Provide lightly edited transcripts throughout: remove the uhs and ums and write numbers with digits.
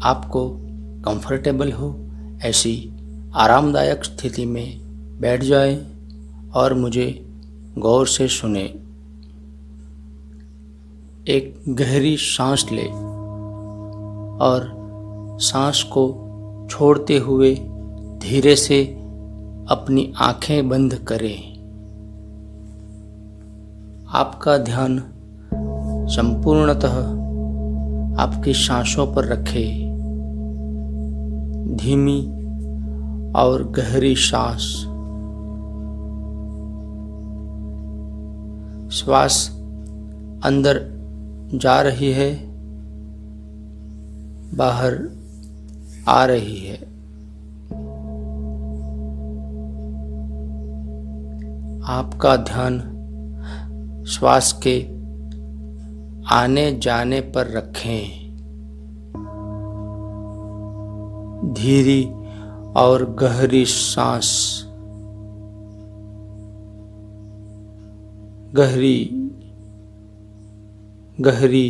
आपको कंफर्टेबल हो ऐसी आरामदायक स्थिति में बैठ जाएं और मुझे गौर से सुने। एक गहरी सांस लें और सांस को छोड़ते हुए धीरे से अपनी आंखें बंद करें। आपका ध्यान संपूर्णतः आपकी सांसों पर रखें। धीमी और गहरी सांस। श्वास अंदर जा रही है, बाहर आ रही है। आपका ध्यान श्वास के आने जाने पर रखें। धीरी और गहरी सांस, गहरी गहरी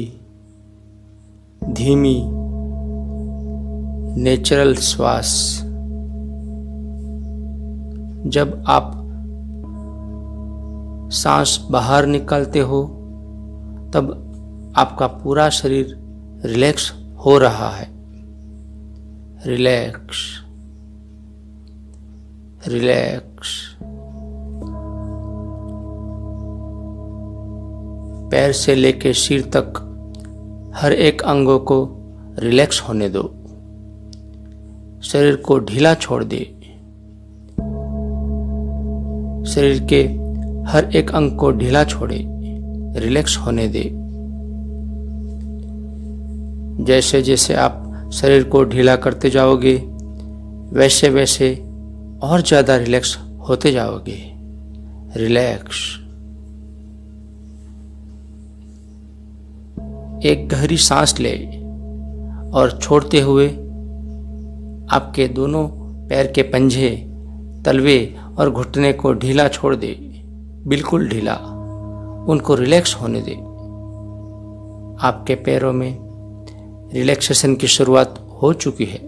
धीमी नेचुरल श्वास। जब आप सांस बाहर निकालते हो तब आपका पूरा शरीर रिलैक्स हो रहा है। Relax relax. पैर से लेकर सिर तक हर एक अंगों को रिलैक्स होने दो। शरीर को ढीला छोड़ दे। शरीर के हर एक अंग को ढीला छोड़े, रिलैक्स होने दे। जैसे जैसे आप शरीर को ढीला करते जाओगे वैसे वैसे और ज़्यादा रिलैक्स होते जाओगे। रिलैक्स। एक गहरी सांस ले और छोड़ते हुए आपके दोनों पैर के पंजे, तलवे और घुटने को ढीला छोड़ दे। बिल्कुल ढीला, उनको रिलैक्स होने दे। आपके पैरों में रिलैक्सेशन की शुरुआत हो चुकी है।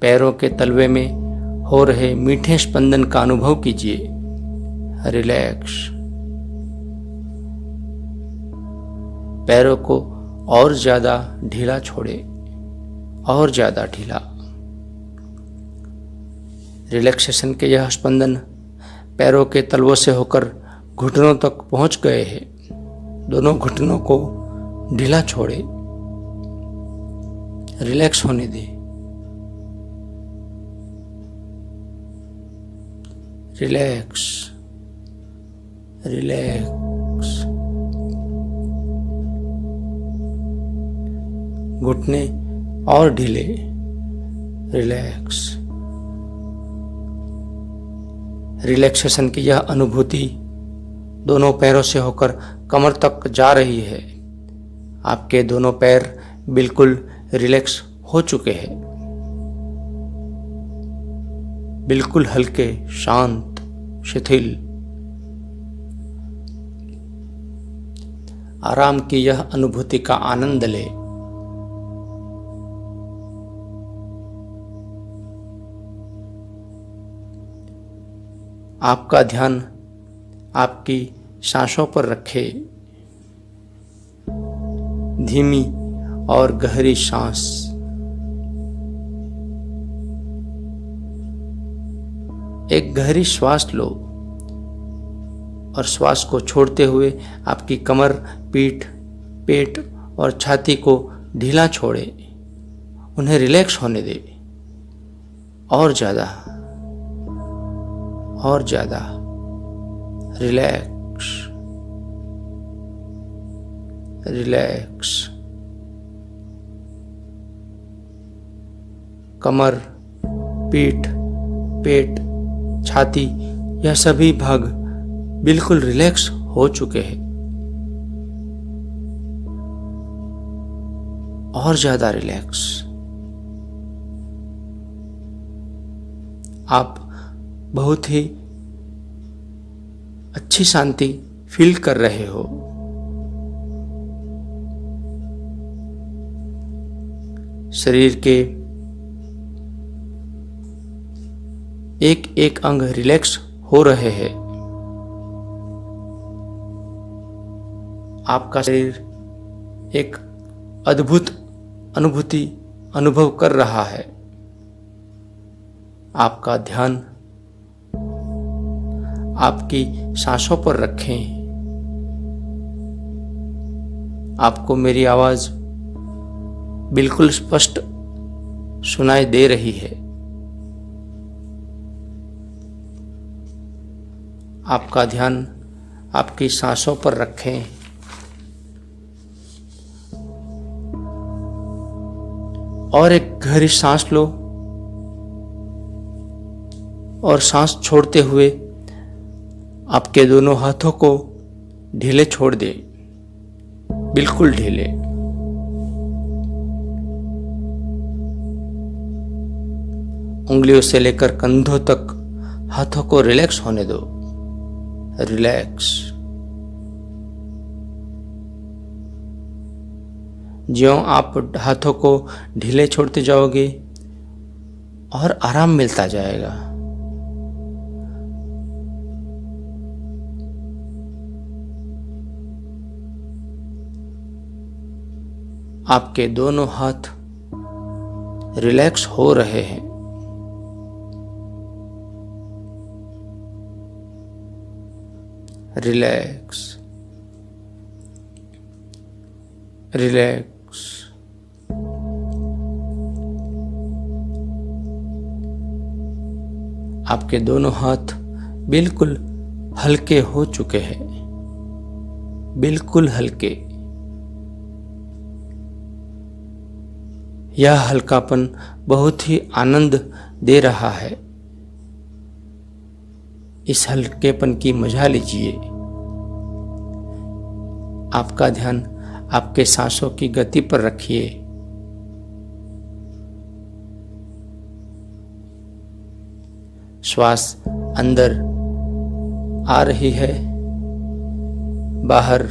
पैरों के तलवे में हो रहे मीठे स्पंदन का अनुभव कीजिए। रिलैक्स। पैरों को और ज्यादा ढीला छोड़े, और ज्यादा ढीला। रिलैक्सेशन के यह स्पंदन पैरों के तलवों से होकर घुटनों तक पहुंच गए हैं। दोनों घुटनों को ढीला छोड़े, रिलैक्स होने दे। Relax relax. घुटने और ढीले। रिलैक्स। रिलैक्सेशन की यह अनुभूति दोनों पैरों से होकर कमर तक जा रही है। आपके दोनों पैर बिल्कुल रिलैक्स हो चुके हैं। बिल्कुल हल्के, शांत, शिथिल। आराम की यह अनुभूति का आनंद ले। आपका ध्यान आपकी सांसों पर रखे। धीमी और गहरी सांस। एक गहरी श्वास लो और श्वास को छोड़ते हुए आपकी कमर, पीठ, पेट और छाती को ढीला छोड़े। उन्हें रिलैक्स होने दे। और ज्यादा, और ज्यादा। Relax relax. कमर, पीठ, पेट, छाती यह सभी भाग बिल्कुल रिलैक्स हो चुके हैं। और ज्यादा रिलैक्स। आप बहुत ही अच्छी शांति फील कर रहे हो। शरीर के एक एक अंग रिलैक्स हो रहे हैं। आपका शरीर एक अद्भुत अनुभूति अनुभव कर रहा है। आपका ध्यान आपकी सांसों पर रखें। आपको मेरी आवाज बिल्कुल स्पष्ट सुनाई दे रही है। आपका ध्यान आपकी सांसों पर रखें। और एक गहरी सांस लो और सांस छोड़ते हुए आपके दोनों हाथों को ढीले छोड़ दे, बिल्कुल ढीले। उंगलियों से लेकर कंधों तक हाथों को रिलैक्स होने दो। रिलैक्स। ज्यों आप हाथों को ढीले छोड़ते जाओगे और आराम मिलता जाएगा। आपके दोनों हाथ रिलैक्स हो रहे हैं। Relax, relax. आपके दोनों हाथ बिल्कुल हल्के हो चुके हैं, बिल्कुल हल्के। यह हल्कापन बहुत ही आनंद दे रहा है। इस हल्केपन की मजा लीजिए। आपका ध्यान आपके सांसों की गति पर रखिए। श्वास अंदर आ रही है, बाहर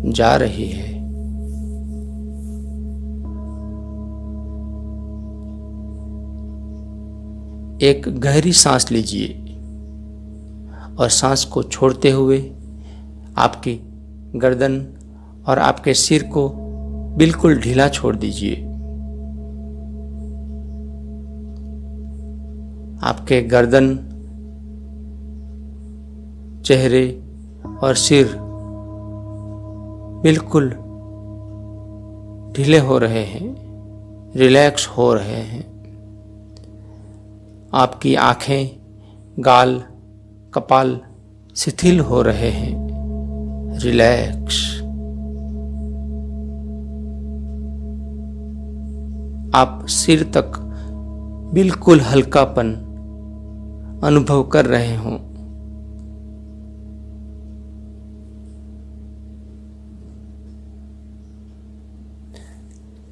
जा रही है। एक गहरी सांस लीजिए और सांस को छोड़ते हुए आपकी गर्दन और आपके सिर को बिल्कुल ढीला छोड़ दीजिए। आपके गर्दन, चेहरे और सिर बिल्कुल ढीले हो रहे हैं, रिलैक्स हो रहे हैं। आपकी आंखें, गाल, कपाल शिथिल हो रहे हैं, रिलैक्स। आप सिर तक बिल्कुल हल्कापन अनुभव कर रहे हों।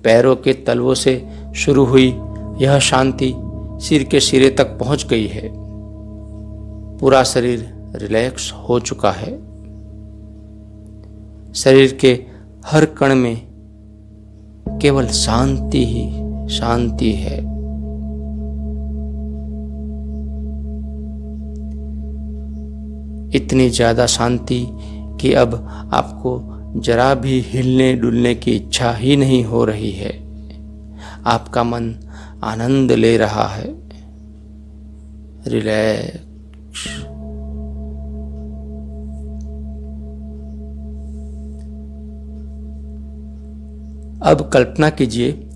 पैरों के तलवों से शुरू हुई यह शांति सिर के सिरे तक पहुंच गई है। पूरा शरीर रिलैक्स हो चुका है। शरीर के हर कण में केवल शांति ही शांति है। इतनी ज्यादा शांति कि अब आपको जरा भी हिलने डुलने की इच्छा ही नहीं हो रही है। आपका मन आनंद ले रहा है। रिलैक्स। अब कल्पना कीजिए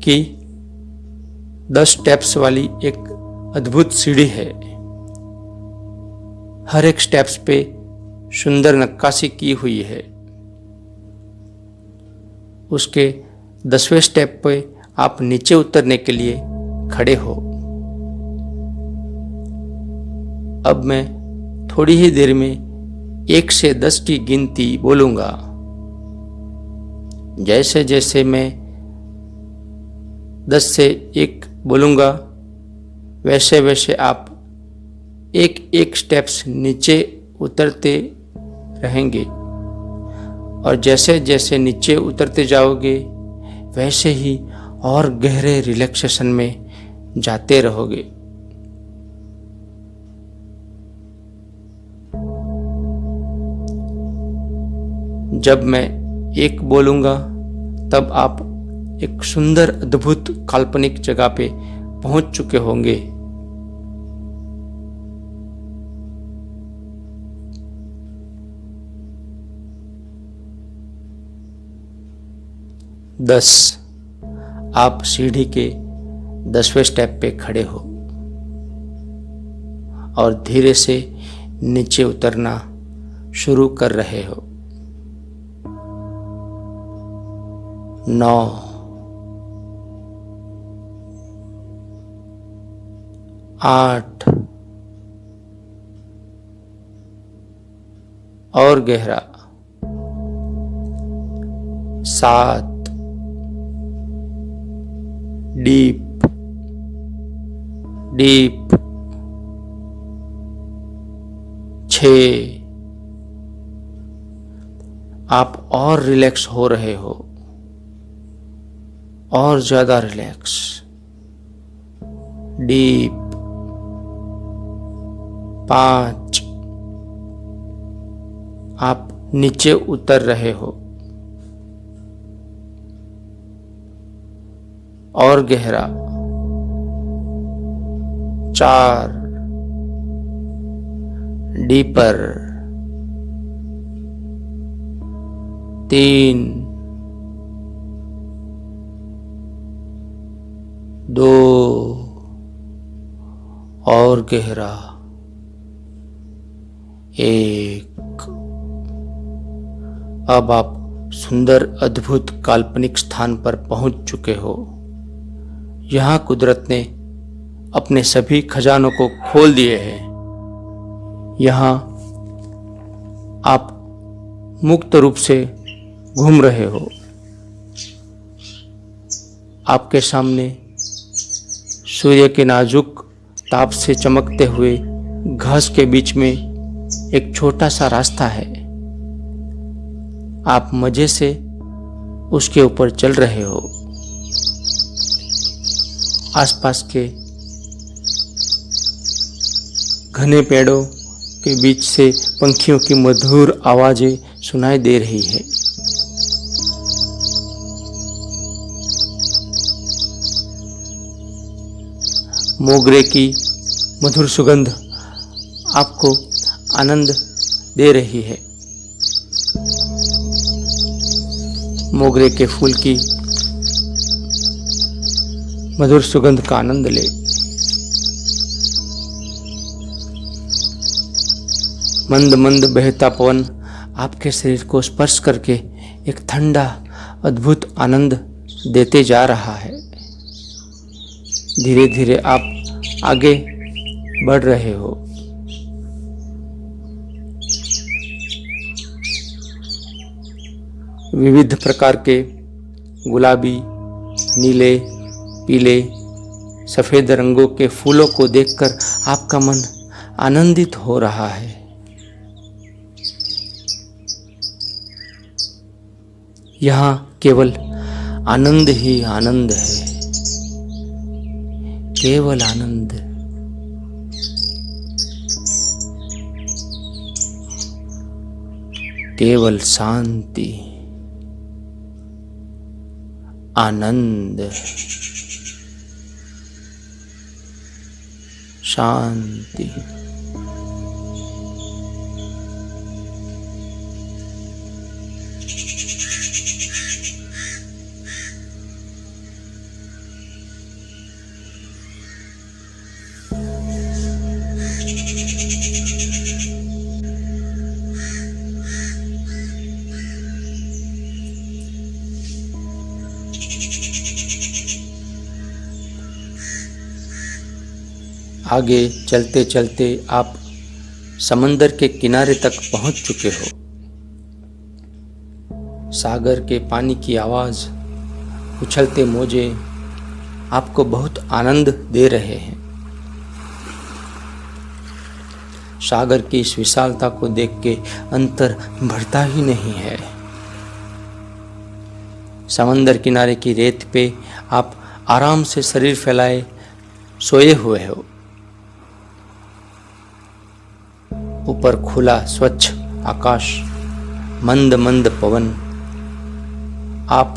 कि 10 स्टेप्स वाली एक अद्भुत सीढ़ी है। हर एक स्टेप्स पे सुंदर नक्काशी की हुई है। उसके 10वें स्टेप पे आप नीचे उतरने के लिए खड़े हो। अब मैं थोड़ी ही देर में 1 से 10 की गिनती बोलूंगा। जैसे जैसे मैं 10 से 1 बोलूंगा, वैसे वैसे आप एक एक स्टेप्स नीचे उतरते रहेंगे। और जैसे जैसे नीचे उतरते जाओगे, वैसे ही और गहरे रिलैक्सेशन में जाते रहोगे। जब मैं एक बोलूंगा तब आप एक सुंदर अद्भुत काल्पनिक जगह पे पहुंच चुके होंगे। दस, आप सीढ़ी के 10वें स्टेप पे खड़े हो और धीरे से नीचे उतरना शुरू कर रहे हो। 9, 8 और गहरा, 7, डीप डीप, 6, आप और रिलैक्स हो रहे हो, और ज्यादा रिलैक्स, डीप, 5, आप नीचे उतर रहे हो, और गहरा, 4, डीपर, 3, 2 और गहरा, 1। अब आप सुंदर अद्भुत काल्पनिक स्थान पर पहुंच चुके हो। यहाँ कुदरत ने अपने सभी खजानों को खोल दिए हैं। यहाँ आप मुक्त रूप से घूम रहे हो। आपके सामने सूर्य के नाजुक ताप से चमकते हुए घास के बीच में एक छोटा सा रास्ता है। आप मजे से उसके ऊपर चल रहे हो। आसपास के घने पेड़ों के बीच से पंखियों की मधुर आवाजें सुनाई दे रही है। मोगरे की मधुर सुगंध आपको आनंद दे रही है। मोगरे के फूल की मधुर सुगंध का आनंद ले। मंद मंद बहता पवन आपके शरीर को स्पर्श करके एक ठंडा अद्भुत आनंद देते जा रहा है। धीरे धीरे आप आगे बढ़ रहे हो। विविध प्रकार के गुलाबी, नीले, पीले, सफेद रंगों के फूलों को देखकर आपका मन आनंदित हो रहा है। यहाँ केवल आनंद ही आनंद है, केवल आनंद। केवल शांति, आनंद, शांति। आगे चलते चलते आप समंदर के किनारे तक पहुंच चुके हो। सागर के पानी की आवाज, उछलते मोजे आपको बहुत आनंद दे रहे हैं। सागर की इस विशालता को देख के अंतर भरता ही नहीं है। समंदर किनारे की रेत पे आप आराम से शरीर फैलाए सोए हुए हो। ऊपर खुला स्वच्छ आकाश, मंद मंद पवन। आप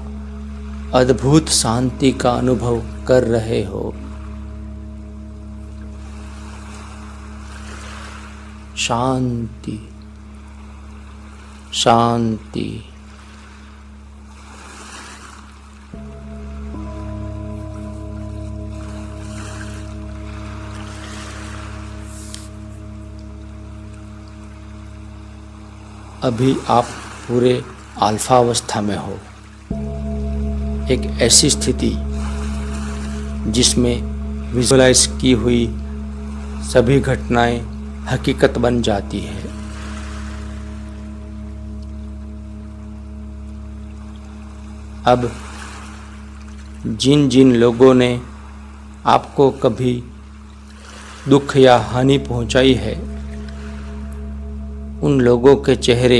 अद्भुत शांति का अनुभव कर रहे हो। शांति, शांति। अभी आप पूरे अल्फा अवस्था में हो, एक ऐसी स्थिति जिसमें विजुअलाइज की हुई सभी घटनाएं हकीकत बन जाती है। अब जिन जिन लोगों ने आपको कभी दुख या हानि पहुंचाई है, उन लोगों के चेहरे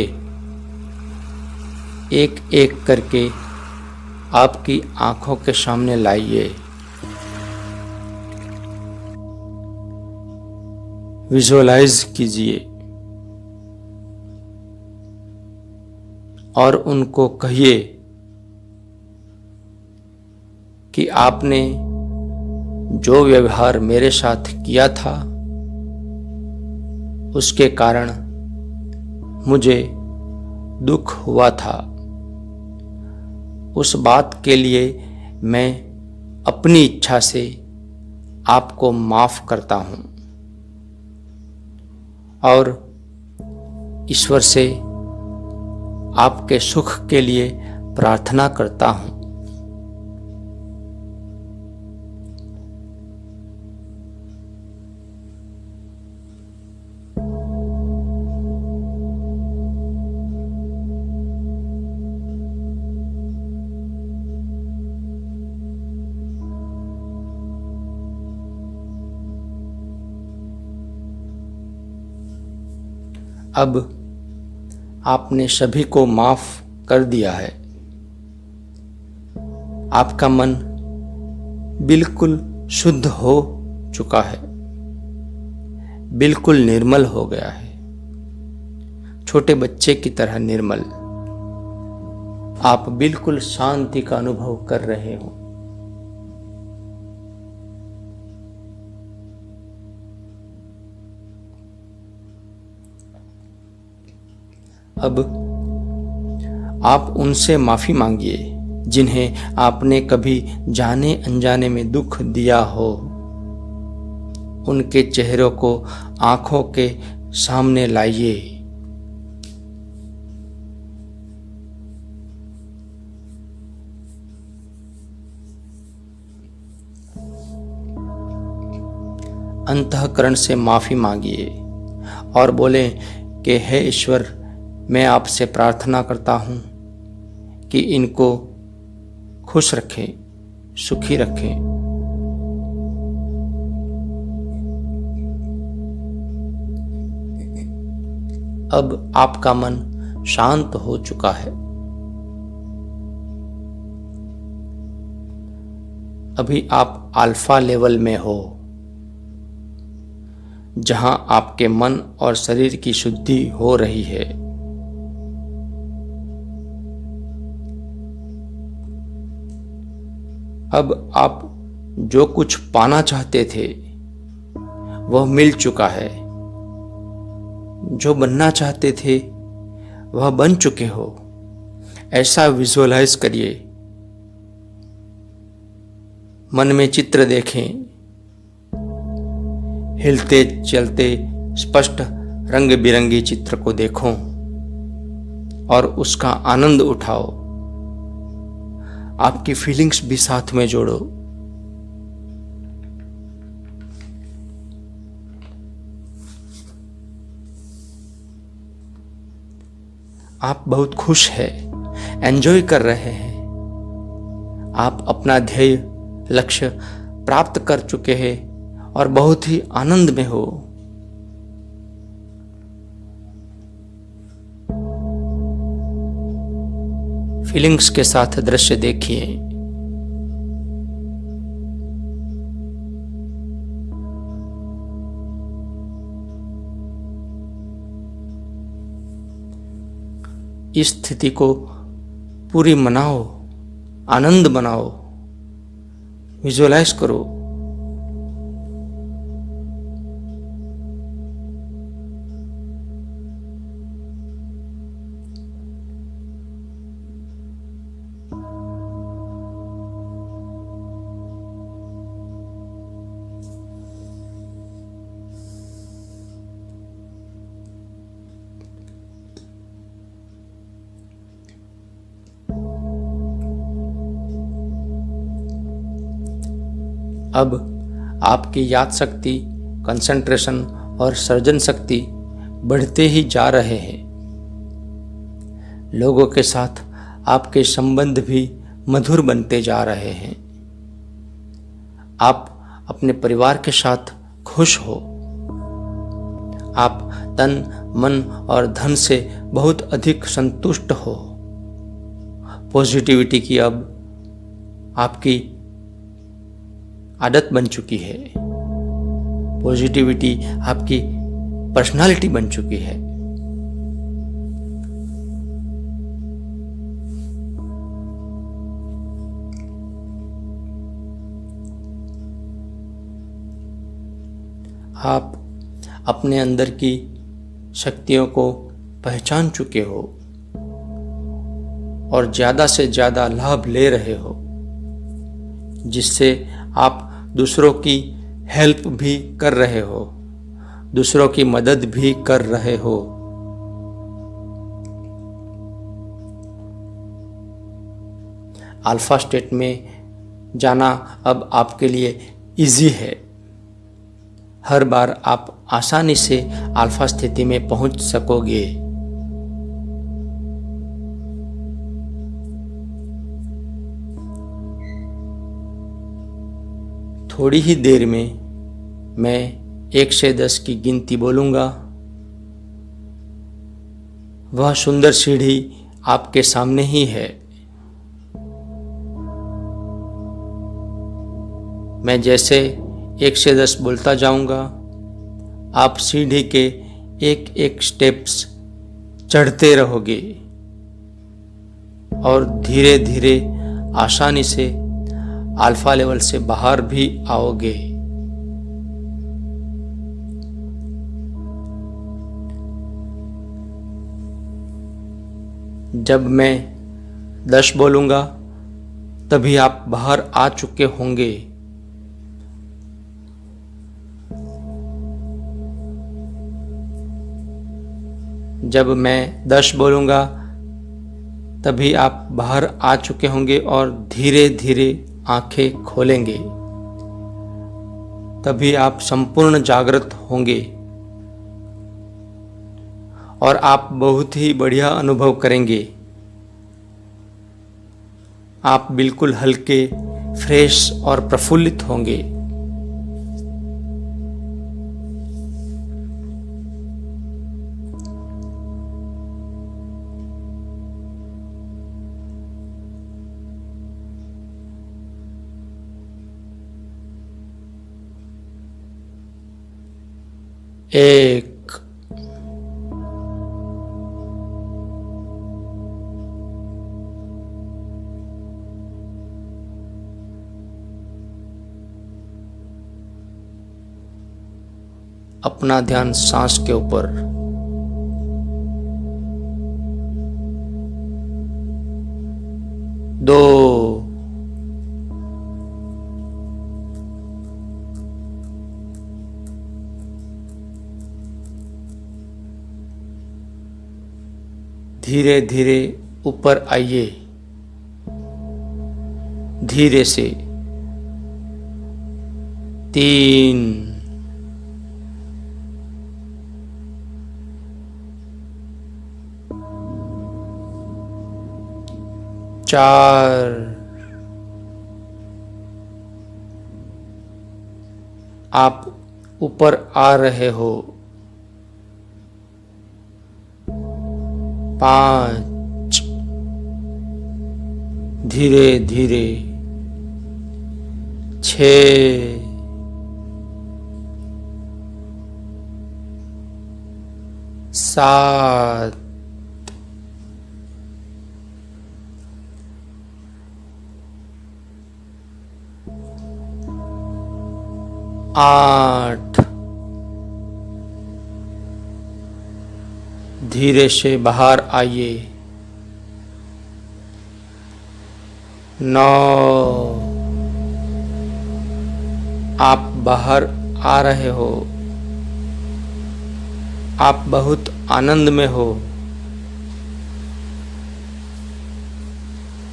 एक एक करके आपकी आंखों के सामने लाइए। विजुअलाइज कीजिए और उनको कहिए कि आपने जो व्यवहार मेरे साथ किया था उसके कारण मुझे दुख हुआ था। उस बात के लिए मैं अपनी इच्छा से आपको माफ करता हूं और ईश्वर से आपके सुख के लिए प्रार्थना करता हूं। अब आपने सभी को माफ कर दिया है। आपका मन बिल्कुल शुद्ध हो चुका है, बिल्कुल निर्मल हो गया है, छोटे बच्चे की तरह निर्मल। आप बिल्कुल शांति का अनुभव कर रहे हो। अब आप उनसे माफी मांगिए जिन्हें आपने कभी जाने अनजाने में दुख दिया हो। उनके चेहरों को आंखों के सामने लाइए। अंतःकरण से माफी मांगिए और बोले कि हे ईश्वर, मैं आपसे प्रार्थना करता हूं कि इनको खुश रखें, सुखी रखें। अब आपका मन शांत हो चुका है। अभी आप अल्फा लेवल में हो, जहां आपके मन और शरीर की शुद्धि हो रही है। अब आप जो कुछ पाना चाहते थे वह मिल चुका है। जो बनना चाहते थे वह बन चुके हो। ऐसा विजुअलाइज करिए। मन में चित्र देखें, हिलते चलते स्पष्ट रंग बिरंगी चित्र को देखो और उसका आनंद उठाओ। आपकी फीलिंग्स भी साथ में जोड़ो। आप बहुत खुश हैं, एंजॉय कर रहे हैं। आप अपना ध्येय लक्ष्य प्राप्त कर चुके हैं और बहुत ही आनंद में हो। फीलिंग्स के साथ दृश्य देखिए। इस स्थिति को पूरी मनाओ, आनंद बनाओ, विजुअलाइज करो। अब आपकी याद शक्ति, कंसंट्रेशन और सर्जन शक्ति बढ़ते ही जा रहे हैं। लोगों के साथ आपके संबंध भी मधुर बनते जा रहे हैं। आप अपने परिवार के साथ खुश हो। आप तन, मन और धन से बहुत अधिक संतुष्ट हो। पॉजिटिविटी की अब आपकी आदत बन चुकी है। पॉजिटिविटी आपकी पर्सनालिटी बन चुकी है। आप अपने अंदर की शक्तियों को पहचान चुके हो और ज़्यादा से ज़्यादा लाभ ले रहे हो, जिससे आप दूसरों की हेल्प भी कर रहे हो, दूसरों की मदद भी कर रहे हो। अल्फा स्टेट में जाना अब आपके लिए इजी है। हर बार आप आसानी से अल्फा स्थिति में पहुंच सकोगे। थोड़ी ही देर में मैं 1 से 10 की गिनती बोलूंगा। वह सुंदर सीढ़ी आपके सामने ही है। मैं जैसे 1 से 10 बोलता जाऊंगा, आप सीढ़ी के एक एक स्टेप्स चढ़ते रहोगे और धीरे धीरे आसानी से अल्फा लेवल से बाहर भी आओगे। जब मैं 10 बोलूंगा तभी आप बाहर आ चुके होंगे। जब मैं 10 बोलूंगा तभी आप बाहर आ चुके होंगे और धीरे धीरे आंखें खोलेंगे। तभी आप संपूर्ण जागृत होंगे और आप बहुत ही बढ़िया अनुभव करेंगे। आप बिल्कुल हल्के, फ्रेश और प्रफुल्लित होंगे। एक, अपना ध्यान सांस के ऊपर। 2, धीरे धीरे ऊपर आइए, धीरे से। 3, 4, आप ऊपर आ रहे हो। 5, धीरे धीरे 6 7 8 धीरे से बाहर आइए 9 आप बाहर आ रहे हो, आप बहुत आनंद में हो।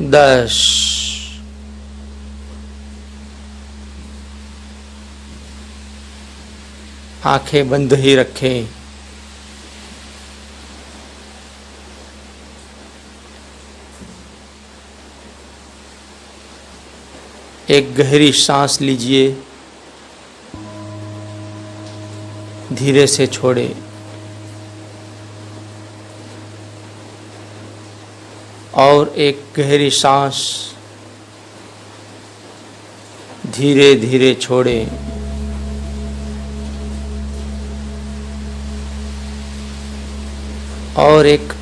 10 आंखें बंद ही रखें। 1 गहरी सांस लीजिए, धीरे से छोड़े। और 1 गहरी सांस धीरे धीरे छोड़े। और 1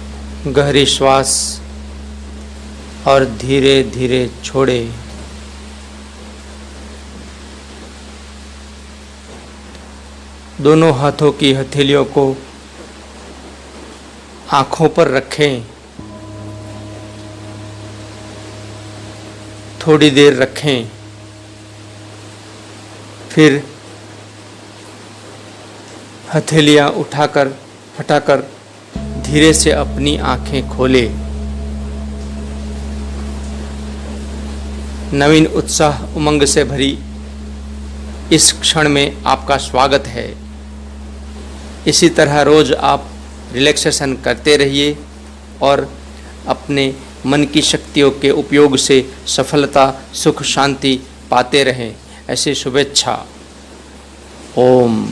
गहरी श्वास और धीरे धीरे छोड़े। दोनों हाथों की हथेलियों को आंखों पर रखें। थोड़ी देर रखें, फिर हथेलियां उठाकर हटाकर धीरे से अपनी आंखें खोलें। नवीन उत्साह उमंग से भरी इस क्षण में आपका स्वागत है। इसी तरह रोज आप रिलैक्सेशन करते रहिए और अपने मन की शक्तियों के उपयोग से सफलता, सुख, शांति पाते रहें। ऐसी शुभेच्छा। ओम।